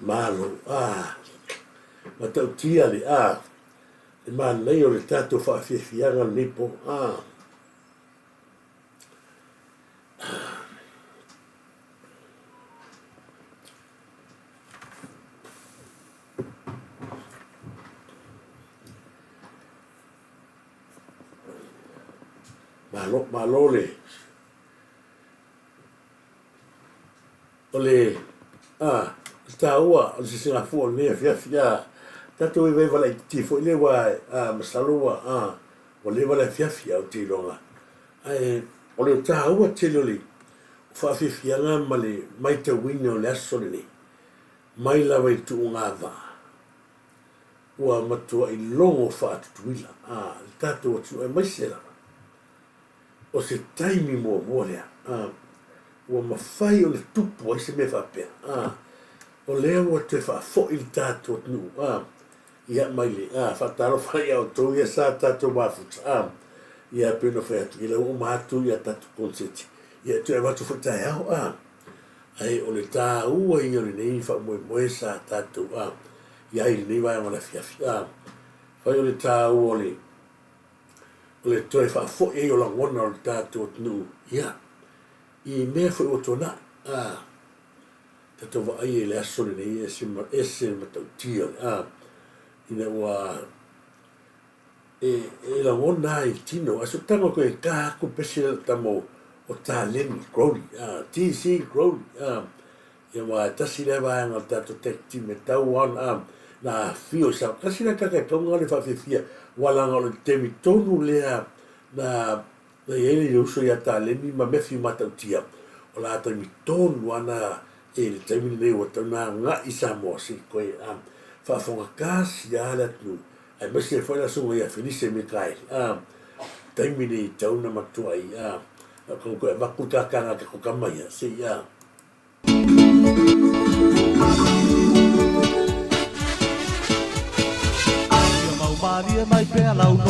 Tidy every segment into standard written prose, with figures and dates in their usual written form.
Malo, matau tia le e malai o le tatou whaafiafianga nipo, malo le, taua, o se Singapore, ne fiafia, tatou i veiva lai tifo, ile wa masalua, o le wala fiafia o te ronga. O le taua tele o le, whaafiafianga ma le mai te wine o le aso le ni, mai lawa i tu ngā wā. Ua matua i longo whaatutuila, le tatou atu e maisela. O se taimi mua lea, ua mawhai o le tupu ai se me whapea, o lea ua te whaafo i le tātou atu, ia mai le, whaataro whai au tau ia sa tātou mafuta, ia pēno whai atu, ia lau mātu ia tātou konseti, ia tu e watu whatai au, ai o le tā ua i o le nei wha moe sa tātou, ia i le nei vai ngana fiafi, whai o le tā ua o le toi whaafo e o la ngona o le tātou atu, ia, i mea whai o tona, tato wa ai e le aso le nei ese matau tia, ina ua e la ngona i tino, aso tango koe ka ko pese tamo o tā leni Crowley, TC Crowley, ia wa tasi le vaanga o tato tekti me tau an, na fio sa, kasi na kaka kaunga le whawhewhia, walanga o le temi tonu lea na ele i uso ia tā leni ma mewhi matau tia, o la ata mi tonu ana e le taimini nei wa tauna ngā i Samoa si koe whaafonga kāsi a le atu ai masi e whaila sunga ia Felice me kai taimini tauna matua i kong koe waku kākanga ka kukamai se ia Ia mau mari e mai pēr lau no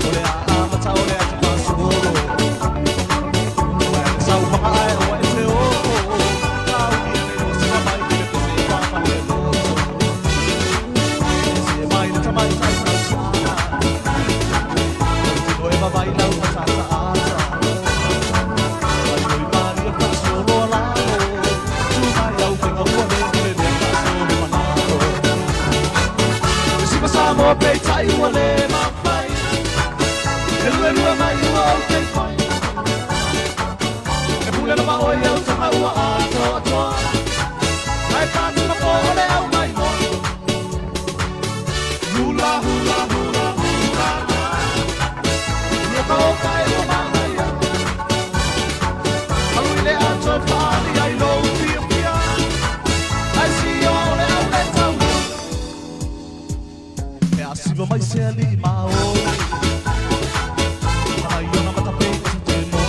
Ole a mata ole a te pasoro Sau makae o e te o Kau i e reo sima mai pere ko se wama le lo Se mai na tamai tai tai sana Tino e mawai lau ma tata ata Ai oi mari e pasoro lao Tu mai au penga ua me kere le pasoro manaro Sima Samoa pei tai ua le mawai E lua mai ua au te whai Pule na maoi au tama ua atoa Ai tātu na pōhole au mai mo Hula hula hula hula Ia ka o kai o mamai a Alu i le ato whaali ai lou pia pia Ai si o le au le tau E a siwa mai se ali i mao Ai o na matapei ki te no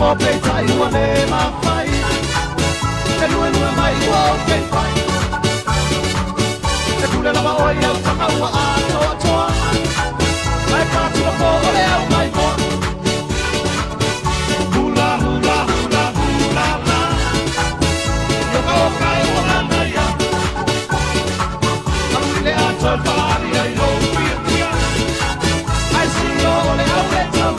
mo pe tai wa le ma fai e lue lue mai wa pe fai e tu le lava oi au tanga wa a toa ai ka tu ko le au mai mo hula hula hula hula la yo ka o kai wa na ya alu le a to pari ai lo pia ai si yo le au le tau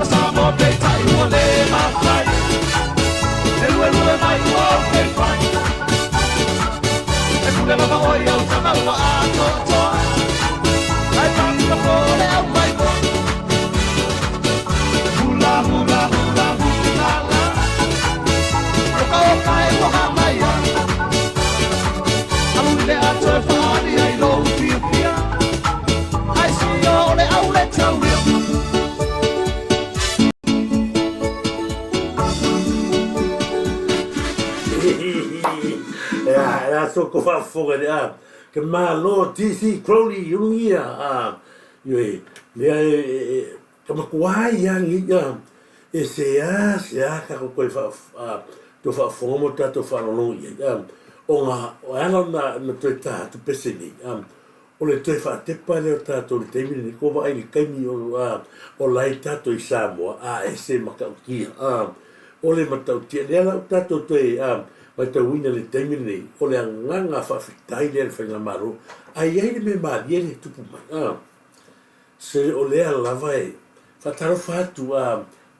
Samoa pe tai wa le ma fai e lue mai wa pe fai e kule lava oi au tanga wa a toa ai ka tu ko le au mai mo hula hula hula hula la o ka o kai wa mai ya alu le a to pari ai lo pia ai si yo le au le tau so ko fa fo ga ke ma lo TC Crowley IUNI ye le ka ma kwa ya ni ya e se ka ko fa to fa fo mo ta to fa lo ya o nga o ala na to ta to peseni o le te fa te pa le ta to te mi ni ko va ai kai ni o lai ta to I Samoa e se ma ka ki o le ma ta ti le la ta to te mai te wina le teimi nei, o le anganga whawhitai le whainga maru, ai le me maari le tupu mai. Se o lea lava whataro whatu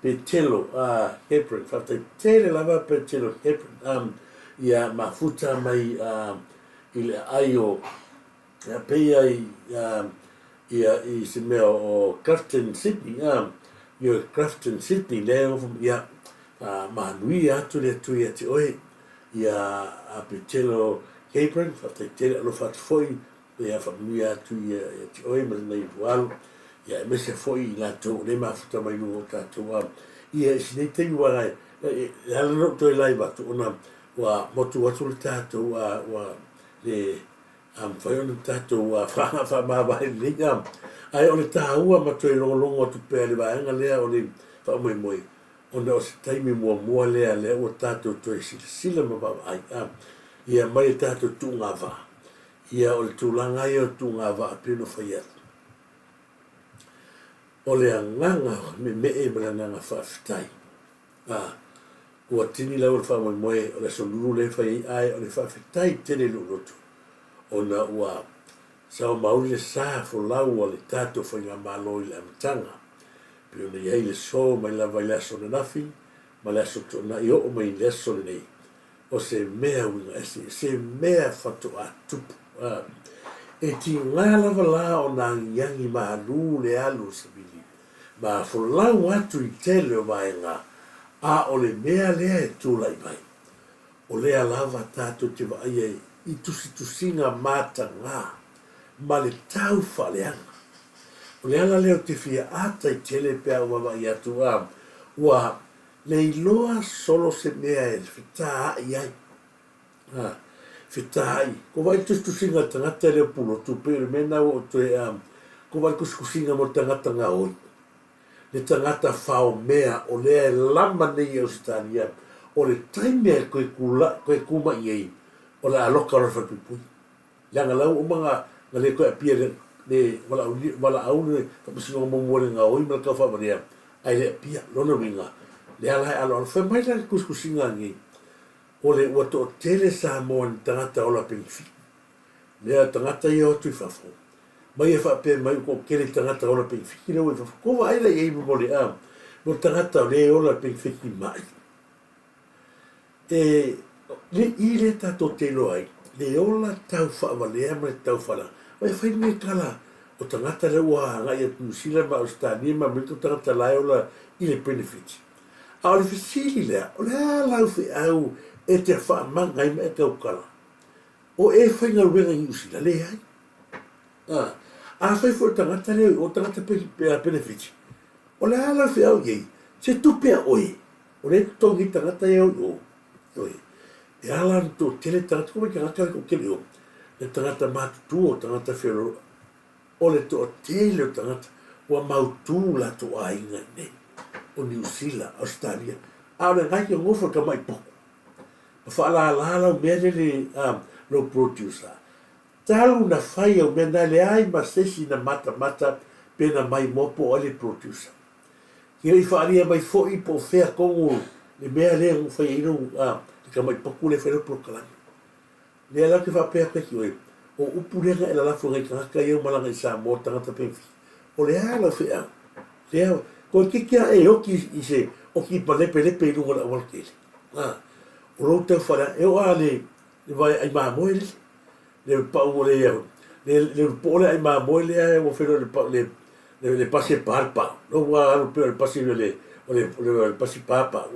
Petelo Hebron, whatai lava Petelo Hebron, ia mafuta mai I le aio, pei ai ia I se mea o Grafton Sydney, ia Grafton Sydney, lea ia manui atu le tui ati oe, ia a Petelo Hebron, whataitele alo whatu foi, ia whamia atu ia ti oe ma nei pualu, ia mese foi I lato, le mafuta mai nungo tātou ia sinei tengi warai, hala no toi lai watu, ona wa motu atu le tātou, wa le whaiona tātou, whamawai le ai o le tāua ma toi longolongo atu pēr le waenga lea o le whamoe moe, ona o se taimi mua lea o tātou toi sila ma ai ia mai tātou tu ngā wā ia o le tūlanga ia o tu ngā wā pino whai atu o le anganga me ma le anganga whawhitai ua tini lau le whamoe moe o le solulu le whai ai o le whawhitai tene lulotu ona ua sao mauri le sā fo lau o le tātou whai ngā malo I le amatanga Pio nei ai le so mai lava le aso na nafi, ma le aso tona I o mai le aso le nei. O se mea winga se mea whatu a tupu. E ti ngā lava la o nā ngiangi maharu le alu sa bili. Ma fulau atu I tele o mai ngā. A o le mea lea e tūlai mai. O lea lava tātou te wa ai I tusinga mata ngā. Ma le tau whaleanga. O le ala leo te fia ata I tele pea wawa I atu ua le iloa solo se mea e whita ai ai. Whita ai. Ko vai tusinga tangata leo pulo tu pere mena o te ko vai kusinga mo tangata ngā oi. Le tangata whao mea o lea lama nei au sitania o le taimea koe kuma I ei o le aloka o le whapipui. Langa lau o mga ngale koe apia le wala au ne pasinga mo mo nga oi ma ka fa maria ai le pia lona winga le ala ala fa mai la kusinga ngi o le wato tele sa mo tangata ola penfi le tangata yo tu fa fo mai fa pe mai ko kele tangata ola penfi le wa ko vai le ei mo le mo tangata le ola penfi mai le ile ta to te lo ai le ola tau fa vale ma tau fa Vai fai me kala o tangata le ua ngai atu sila ma o stani ma miko tangata lai ola I le benefit. A o le fisili lea, o le lau fi au e te wha mangai ma e kau kala. O e fai ngā ruenga I usila le hai. A fai fo tangata le o tangata benefit. O le lau fi au yei, se tupea oe. O le tongi tangata e o oe. E ala to tele tangata ko mai kangaka ko kele o. Le tangata matutu o tangata whiro o le to tele o tangata ua mautu la to a inga nei. o New Zealand, Australia. A le ngai ke ngofa ka mai poko. Whaalala o mea le low producer. Talu na whai au mea le ai ma sesi na mata pena mai mopo o le producer. Ki rei whaaria mai fo i po whea kongo le mea le ngu whai ino ka mai poko le whai prokalani. Le ala ke whapea koe ki oe. O upurenga e la lafo ngai kaka i au malanga i Samoa tangata penwhi. O le ala whea. Le ala. Ko ke kia e oki i se oki pa lepe i lunga la walkele. O rou tau whara e o a le vai ai maa moe le. Le pau o le iau. Le pole ai maa moe le ai o whero le pasi e pārpa. No wa anu peo le pasi le pasi pārpa.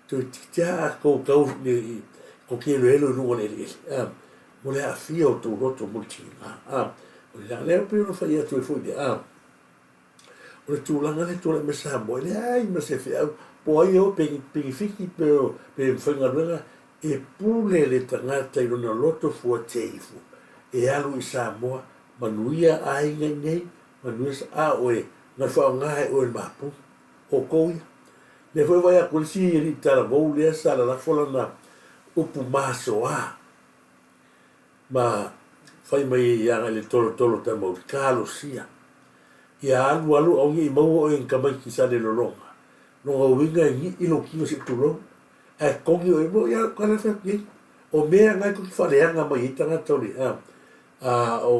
Tu tia ko kau ni ko ke lo elo lunga le le. Mo le a fia o tau roto multi. O le leo peo no whai atu e fwide. O le tūlanga le tūlanga me Samoa le ai ma se whiau po ai o pengi whiki pe whangaruanga e pule le tangata i rona loto fua teifu e alu i Samoa manuia ai ngai manuia sa a oe na whao ngai oe mapu o kouia le fwe vai a kulisi i ri tala vau lea sa la fola na upu maso a ma whai mai i anga le tolo ta mau kalo sia ia alu au ngi mau o en kamai ki sa le lolonga no winga ngi ilo ki se tulo e kongi o mo ya kana fa ki o mea ngai ko whareanga mai tanga toli o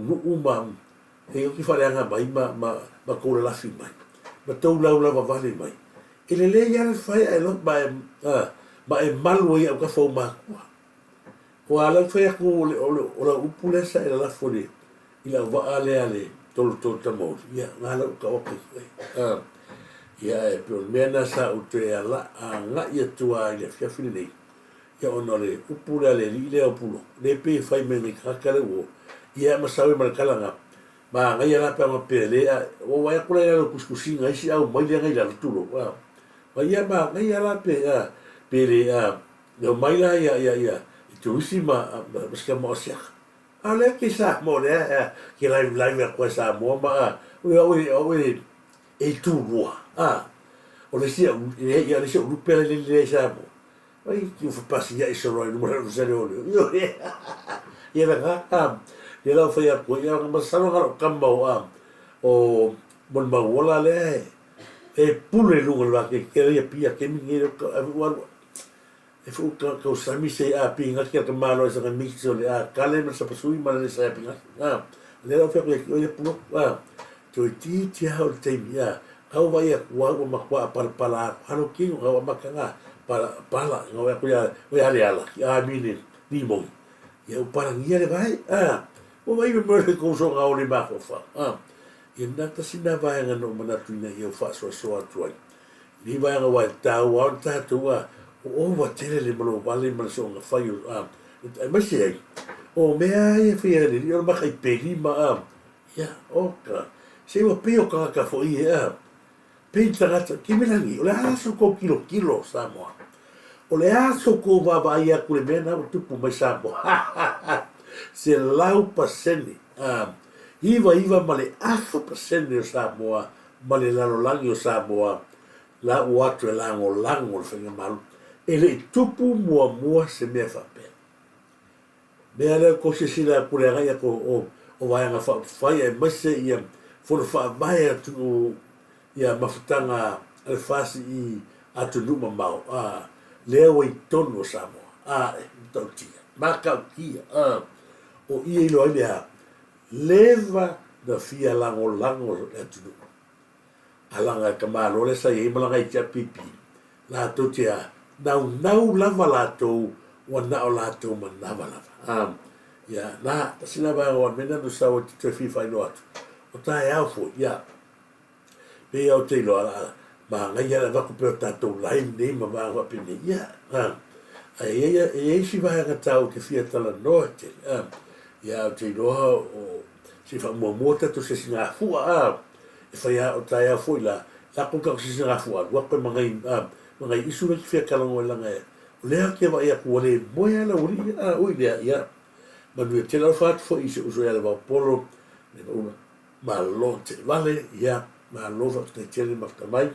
nu uma e ki whareanga mai ma ko la fi mai ma tau lau la vale mai ele le ya le fai e lo ba e malu ia ka fo ma ko ala fa ko o la upule sa e la fori ila va ale tolo tamo ia ngala ka o ia e pio mena sa o te ala nga ia tua ia fiafini nei ia onore upura le le o pulo le pe fai me ni kakale o ia masawe markalanga ma ngai ala pa ma pele o vai kula ia kuskusinga isi au mai le ngai la tulo wa ia ma ngai ala pe pele no mai la ia Turisi ma ska mo sia ale ki sa mo le ki la ko sa mo ma o e tu rua o le sia ia le sia rupe le sa mo ai ki fa pasi ia so roi no mo se o yo ia la ia la fa ia ko ia ma sa no ka mo o mon ma wala le e pule lu la ke ia pia ke mi ngi e fu ka sami se a pinga ki ka malo sa ka mix o le kale ma sa pasui ma le sa pinga le la fa ko ia puno to ti ho te ia au vai wa ma kwa pala hano ki o ma kanga pala no ko ia le ala ia mini ni mo ia para ngia le vai o vai me mo ko so ga o le ba fa ia nata sina vai nga no mana tuina ia fa so atu ni vai nga wa ta wa ta tua o wa tele le malo vale ma so nga fai ma se o mea ia fia le io ma kai peli ma ia oka se wa peo ka fo ia pe tarata ki melani o le aso ko kilo Samoa o le aso ko va ia ku le mena o tupu mai Samoa se lau paseni iva ma le aso paseni o Samoa ma le lalolangi o Samoa la uatu e lango le whenga malu e le tupu mua se mea whapea mea leo ko se sila kure ngai ako o vaianga whai e maise ia for fa mai atu ia mafutanga ale fasi i atu numa mau leo i tono Samoa tautia maka kia o ia ilo ai lea leva na fia lango atu numa alanga kamalo le sa i malanga i tia pipi la tautia nau lava latou wa nao latou manava lava ia na tasina vai o mena do sa o te fifa no atu o tai au fo ia pe au te lo ma ngai ia va ko pe tatou lai nei ma va wa pe ia ai si vai ga tau ke fia tala no te ia te lo o si fa mo tatou se singa fu e fa ia o tai au fo la ko ka si singa fu wa ko ngai isu ki fia kalango langa lea ke va ia ko le moya la uri ui lea ia ma nu te la fat fo isi uso ia le va polo le una ma lonte vale ia ma lofa te tele maftamai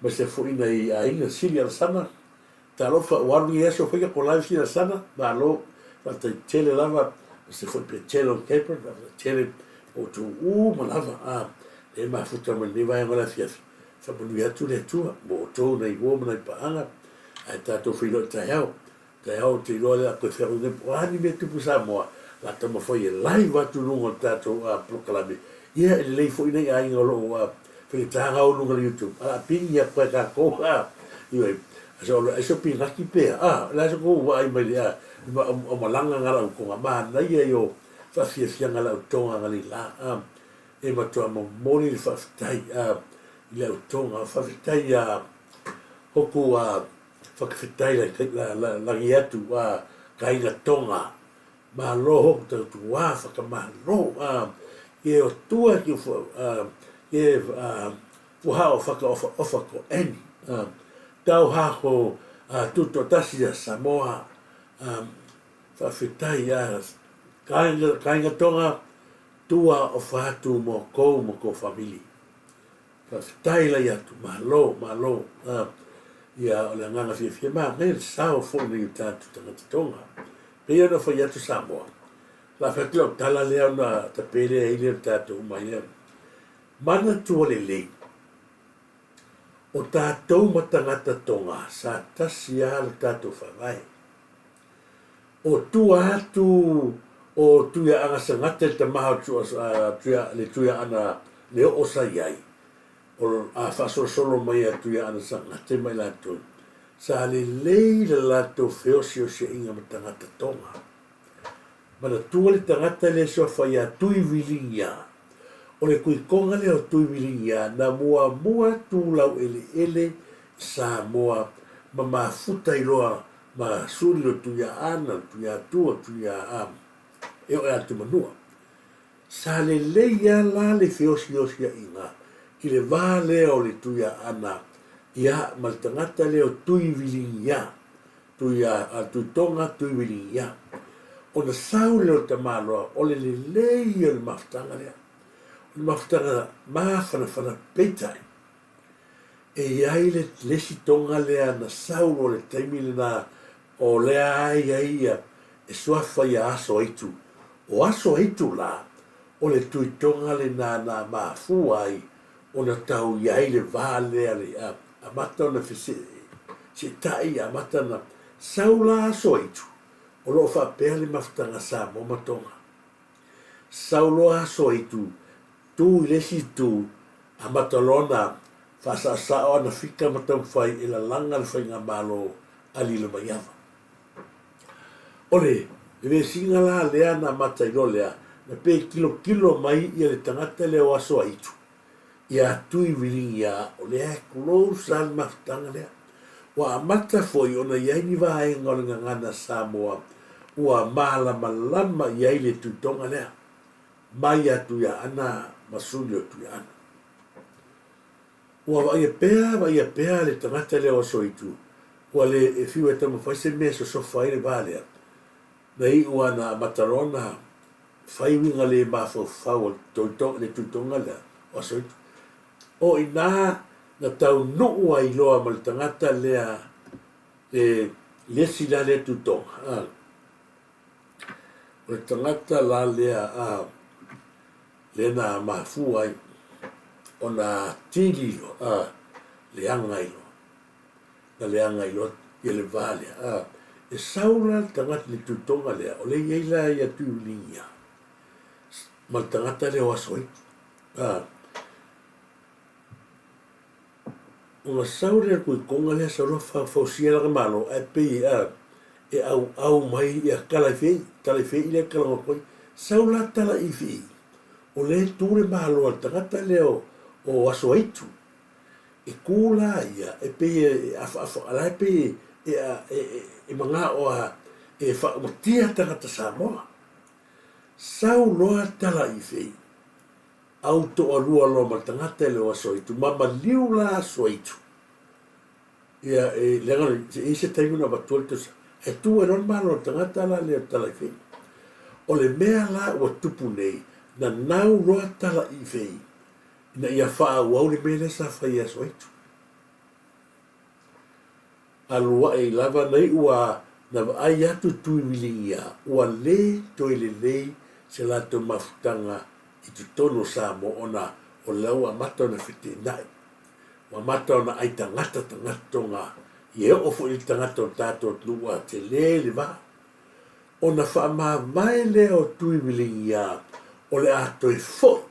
ma se fo ina I ainga sili ala sana ta lofa wani eso fika ko live sili ala sana ma lo fa te tele lava se fo pe tele on paper tele o tu ma lava e ma futa ma ni vai ngala fiafi fa mo ni atu le tu mo to nei wo ma pa anga ai ta to filo ta hao te lo le ko fe o de ani me tu Samoa la tama foi live atu lungo tato proclame ia ele lei foi nei ai ngolo fe tanga o lungo YouTube pinya pa ka ko io so pinga ki pe la so ko vai mai o malanga ngala ko ma na ia yo fa fia ngala o tonga ngali la e ma to mo moni fa tai ile o tonga fa tai hoku fa tai la iatu kai ga tonga ma roho te tua fa ka ma ro e o tua ki fo e ha o fa ko en tau ha ko tuto Turisi Samoa fa fitai kai tonga tua o fa tu mo ko family fa fitai la ya tu ma lo ia o le nganga fia ma me sao fo ni tatu tonga Pea na whai atu Samoa. La whakilo tala leo na ta pere e ile tātou mai e. Mana tua le lei. O tātou matangata tonga sa tasi a le tātou whawai. O tua atu o tuia anga sangate te maha tuia ana le o sa iai. O a whasoro mai a tuia ana sangate mai lātou. Sa le lei le lato feosio se inga ma tangata tonga. Mana tua le tangata le so whai a tui vilingia. O le kui konga le o tui vilingia na mua tu lau ele sa mua ma mafuta iloa ma suri lo tuia ana, tuia tua, tuia e o e atu manua. Sa le lei a la le feosio se inga ki le vā leo le tuia ana ia mal tangata leo tui vilingia tuia tu tonga tui vilingia ona sau leo tamalo o le lei o le maftanga lea o le maftanga mafana peitai e iai le lesi tonga lea na sau o le taimile na o lea ai e suafa ia aso eitu o aso eitu la o le tui tonga le na mafu ai ona tau iai le vale ale amata na fese se tai amata na saula soitu o lo fa pele maftanga sa mo matonga saulo soitu tu lesi tu amata lona fa sa ona fika matam fai ila langa fai ngamalo ali le mayava ole le singa la lea na mata ilolea na pe kilo mai ia le tangata le o soitu ia tui vilingia o lea close al maftanga lea. Wa amata foi ona iai ni vae ngolenga ngana Samoa ua malama iai le tutonga lea. Mai atu ia ana masuli o tu ia ana. Ua vai pea le tangata lea o soitu. Ua le e fiu e tamo fai se mea so sofa ile valea. Nei ua na matarona fai winga le mafo fau le tutonga lea o soitu. O ina na tau nuu ai loa ma le tangata lea lesi la le tutonga. O le tangata la lea le na mafu ai o na tili lo le anga ilo. Na le anga ilo ia le vale. E saura tangata le tutonga lea o le ieila ia tu lingia. Ma le tangata lea o asoi. Una saure kui konga lea sa rofa fausia la malo e pe e au mai ia tala fei le kala koi saula tala I fei o le ture malo al tangata leo o aso aitu e kula ia e pe ala pe e manga o e fa matia tangata Samoa sauloa tala I fei auto alua lo ma tangata leo aso aitu mama liu la aso aitu ia e lenga se taimu na batolto e tu e non malo tangata la leo tala I fei o le mea la o tupu nei na nau roa tala I fei na ia whaauau le mele sa whai aso eitu. Alua e lava nei ua na ai atu tui milingia ua le toi le lei se lato mafutanga i tu tono Samoa ona o lau a mata na whiti nai. Wa mata ona ai tangata tonga i e ofo i tangata o tato tua te le va. Ona wha mai le o tui milingia o le ato e fo.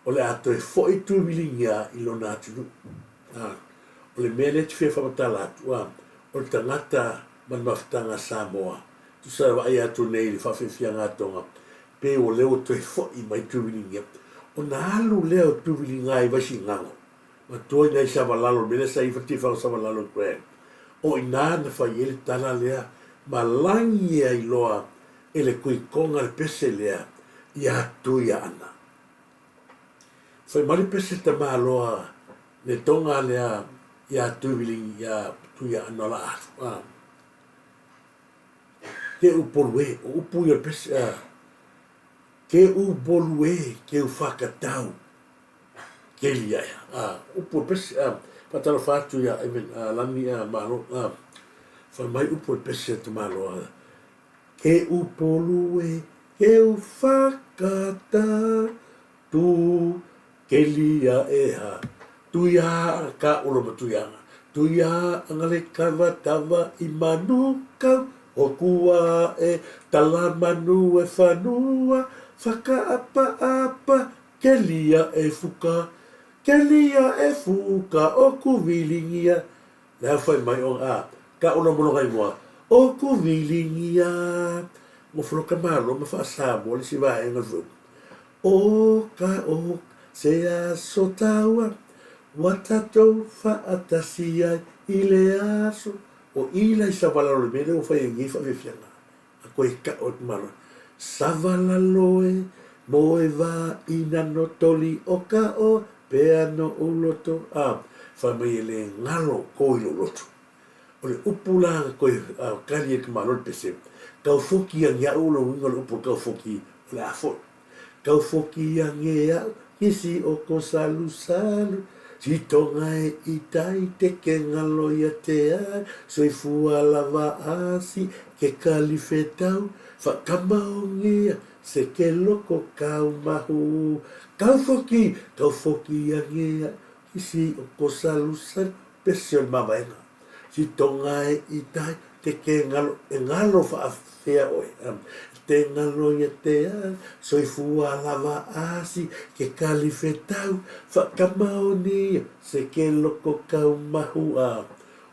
O le ato e fo i tui milingia i lona atu nu. O le mele te whia whamatala atua o le tangata man mafutanga Samoa. Tu sa wa ai atu nei le whawhiwhia ngatonga. Pe o leo toi fo i mai tui milingia. O na alu leo tui milinga i vasi ngango. Ma toi nei sa walalo, mele sa i whatifang sa walalo grand. O ina na whai ele tala lea, ma langi ai loa ele kui konga le pese lea, ia tui ana. Whai mari pese ta maa loa, le tonga lea, ia tui milingi, ia tui ana la atu. Ke upolue, o upu ia pese, ke upolue, ke ufakatau, ke lia ya. Upu pese, patalo fatu ya, lani ya malo, whai mai upu pese te malo. Ke upolue, ke ufakatau, tu, ke lia eha, tu ya ka uloma tu ya. Tu ya angale kawa tawa imanuka, o kua e talamanu e whanua, whaka apa, ke lia e fuka, o kuwilingia. Lea whai mai o ka ona mono kai moa, o kuwilingia. Mo whroka malo, ma whaasa mo, li si wa e ngal o se a sotaua, watatou whaatasia i le aso. O ila i savalalo le mele o whai ngi whawhianga. A koe ka o te mara. Savalalo e, mo e wā ina no toli o ka o, pea no uloto. Whai mai e le ngalo ko i uloto. O le upulanga koe kari e kamaro le pese. Kau foki a ngea ulo ngalo upu kau foki o le afo. Kau foki a ngea kisi o ko salu. Si tonga e itai te ke ngalo ia te ai, soi fua lava asi ke kalifetau, whakamaongia se ke loko kau mahu. Kau foki a ngea, kisi o ko salusan, pesion mamaenga. Si tonga e itai te ke ngalo, e ngalo whaafea oe. Te ngalo ia te ai, soi fua lava asi, ke kalifetau, whakamaoni, se ke loko kau mahu a.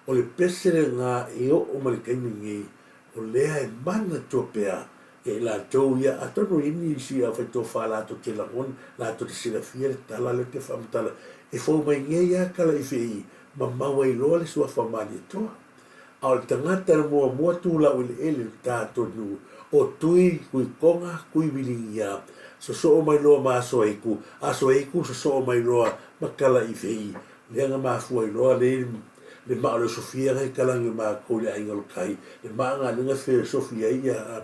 O le pesere ngā e o malikaingi, o lea e mana topea, e la tau ia, atono ini isi a whaito whalato te langon, lato te sirafia, tala le te whamatala, e whau mai nge ia kala i whei, ma maua i loa le sua whamani toa. Ao le tangata na mua tūla o le ele tātou nu, o tui kui konga kui wilingia, so mai loa ma aso eiku so mai loa makala i whei, leanga mafua i loa le maa le Sofia ngai kalangi ma kou le ainga kai, le maa ngā lunga whea Sofia ia,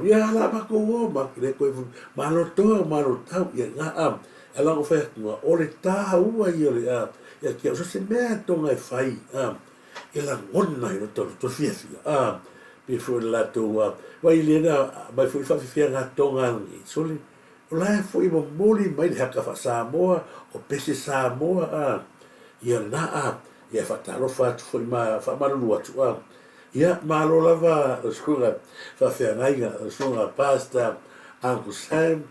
ia la mako o, le koe malo toa, malo tau, ia ngā elango whea kunga, o le taha ua i o le ia kia, so se mea tonga e whai, ia la ngona i roto, to fia, pe fo la to wai lena mai fo fa fia nga tonga ni soli o la fo i moli mai le haka fa Samoa o pese Samoa ia na ia fa talo fa fo ma fa malu atu ia malo lava skula fa fia nga skula pasta Uncle Sam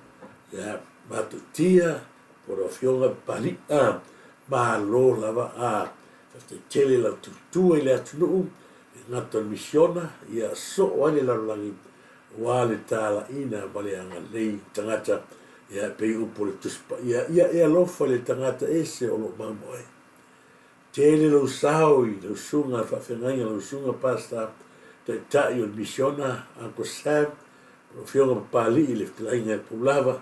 ia matutia por o fionga pali malo lava fa te tele la tu ile atu ngata misiona ia so wale la langi wale tala ina wale anga lei tangata ia pe upo le tuspa ia lo le tangata ese o lo mamoe tele lo saoi lo sunga fa fenanga lo sunga pasta te tai o misiona anko Sam lo fionga pali ile tlainga pulava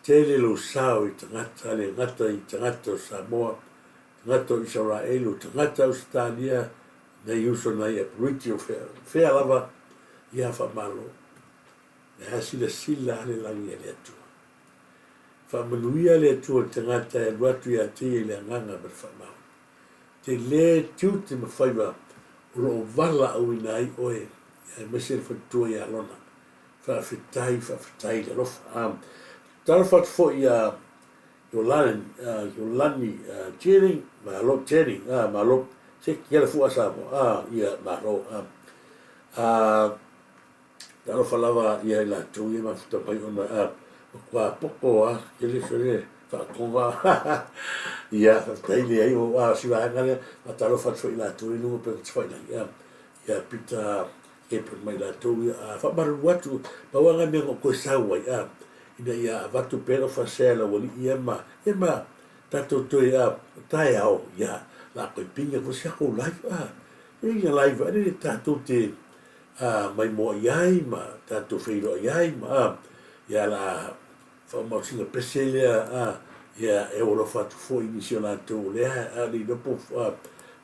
tele lo saoi tangata le ngata i tangata Samoa tangata Israel tangata Australia na yuso na ia pruiti o fea lava ia wha malo. Na sila ale langi ale atua. whamanuia le atua te ngata e ruatu ia te i le anganga ma whamau. Te le tiu te mawhaiwa o lo vala au ina ai oe e mese le whatua i alona. Whawhitai le rofa. Tara whatu fo i Yolani Tiering, Malo Tiering, Malo, se kiara fu Samoa, ia Malo. Tara whalawa ia i la tu ia mafuta pai ona kua poko ele sore whakonga. Ia, whataile ai o siwa angare, tara whatu fo i la tu i nungo pe whaina. Ia pita April mai la tu ia, whamaru watu, pawanga mea koe sauai, ina ia watu pera whasela wali ia tato toi tae au ia la koe pinga ko siako live ia live ane tato te mai mo iai ma tato whiro iai ma ia la whamausinga peselea ia e ora whatu fo inisio la tō lea ni nopo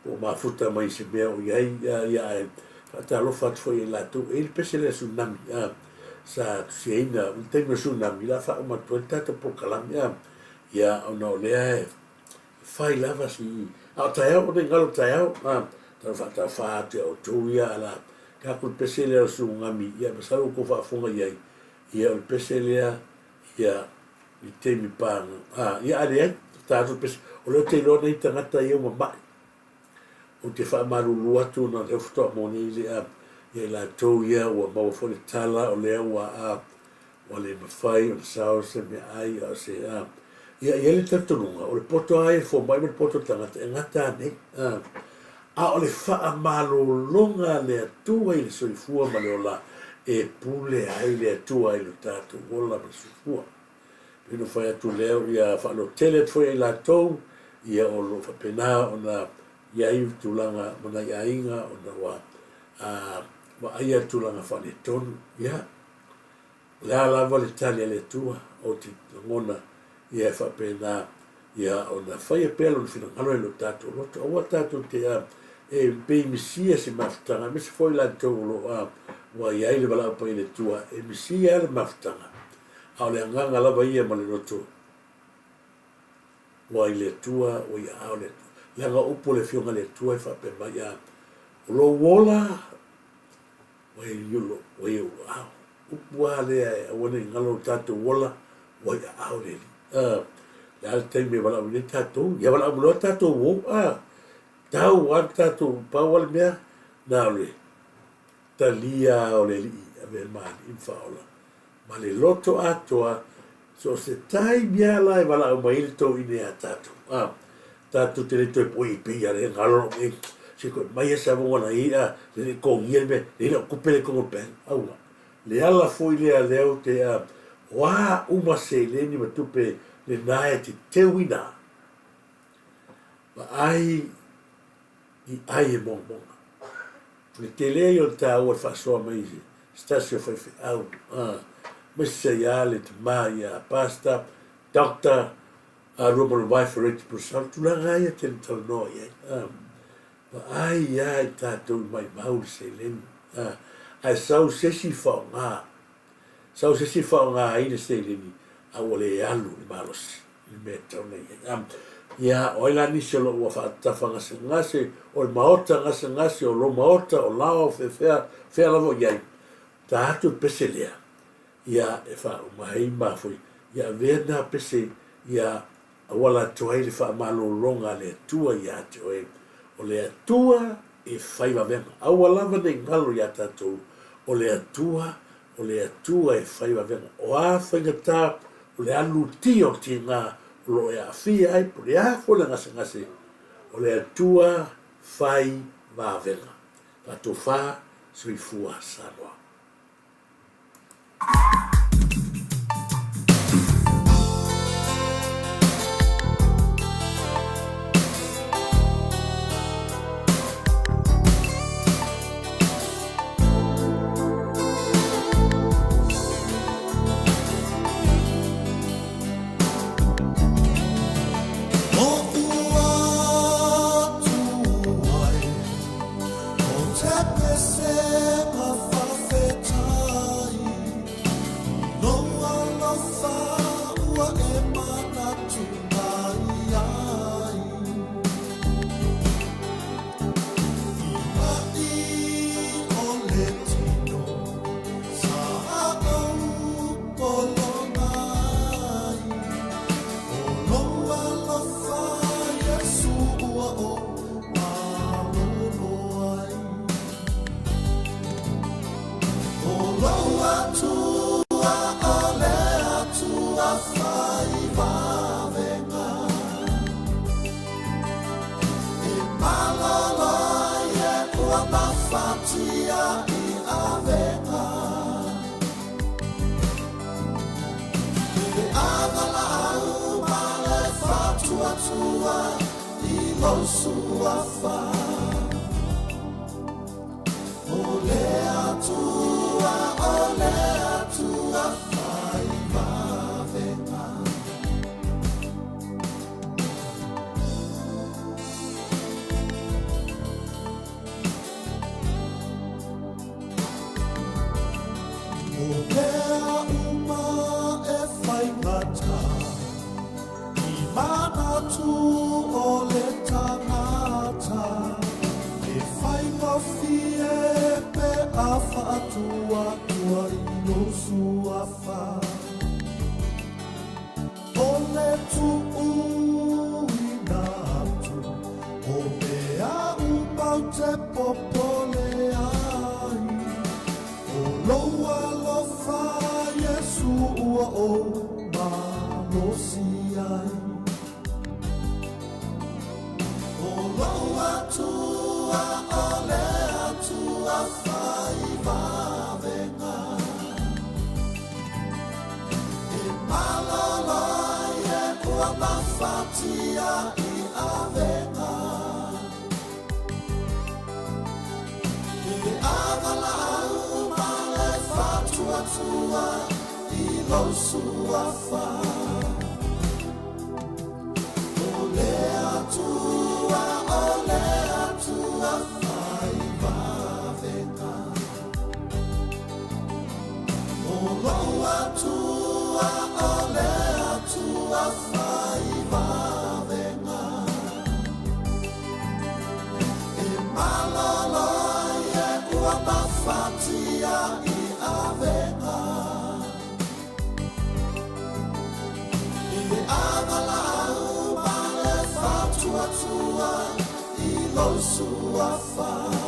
po mafuta mai se mea o iai ia e whatalo whatu fo i la tō e peselea tsunami sa tusiaina utema tsunami la wha umatua tata po kalami ia ona o lea e whai lava si tae au o ne ngalo tae au tara whata whaate o tō ia ala ka kul peselea tsunami ia masaru ko whaafonga iai ia o peselea ia i temi pānga ia ale ai tātou peselea o leo te lona i tangata ia mamai o te whaamaru atu na leo ftoa moni i le ia la tau ia ua maua fo le tala o lea ua le mawhai o le sao se me ai o se ia le tatonunga o le poto ai fo mai le poto tangata e ngata ane o le wha malolonga le atua i le soifua ma le ola e pule ai le atua i le tātou ola ma soifua pino whai atu leo ia whaano tele fo i la tau ia o lo whapena o na iai tulanga mana iainga o na wa aia tulanga whane tonu, ia. Le alawa le tali le tua o te ngona ia whapena ia o na whaia pēlo ni whina ngalo e lo tātou roto. Aua tātou te e pei misia se mafutanga, mese foi la tau lo wa iai le wala pa i le tua, e misia le mafutanga. Au le anganga lava ia ma le roto. Wa i le tua, o ia au le tua. Le anga upo le fionga le tua e whapema ia. O lo wola, wai yulo, wai ulo au. Upua lea e awane ngalo tātou wola, wai au le li. Le ala teime wala au le tātou, ia wala au mula tātou wo, tau wan tātou pawale mea, nā le, talia o le li, ave maani infaola. Ma le loto atoa, so se tai mea lai wala au maile tau ine a tātou. Tātou te le toi poi pei a le ngalo e, se koe mai asa mwana i le kongia me, le ina kupele kongo pen, aua. Le ala foi lea leo te wā uma se le ni matupe le nae te tewina. Ma ai, i ai e monga. Le te lea i o tā ua whasoa mai se, stasio whaiwhi au. Mesa ia le te mai a pasta, doctor, Roman wife for 80%, tulanga ia te tala noa ia. Ai ai tātou mai mauri se leni. Ai sau sesi whaonga. Sau sesi whaonga aina se leni. A ole e alu ni malosi. Ni mea tauna ia. Ia oila nisi o lo ua whaatafa ngase ngase. O maota ngase o lo maota o lao whea lavo iai. Tātou pese lea. Ia e wha umahei mawhoi. Ia vena pese. Ia awala toai le wha malo longa le tua ia te oe. O le atua e whaiwa venga. Aua lava nei ngalo ia tātou. O le atua e whaiwa venga. O a whaingata o le alu tio ti ngā lo e a whia ai po le a whole ngase. O le atua whaiwa venga. Tātou wha sui fua Samoa. Tap the same of Suafa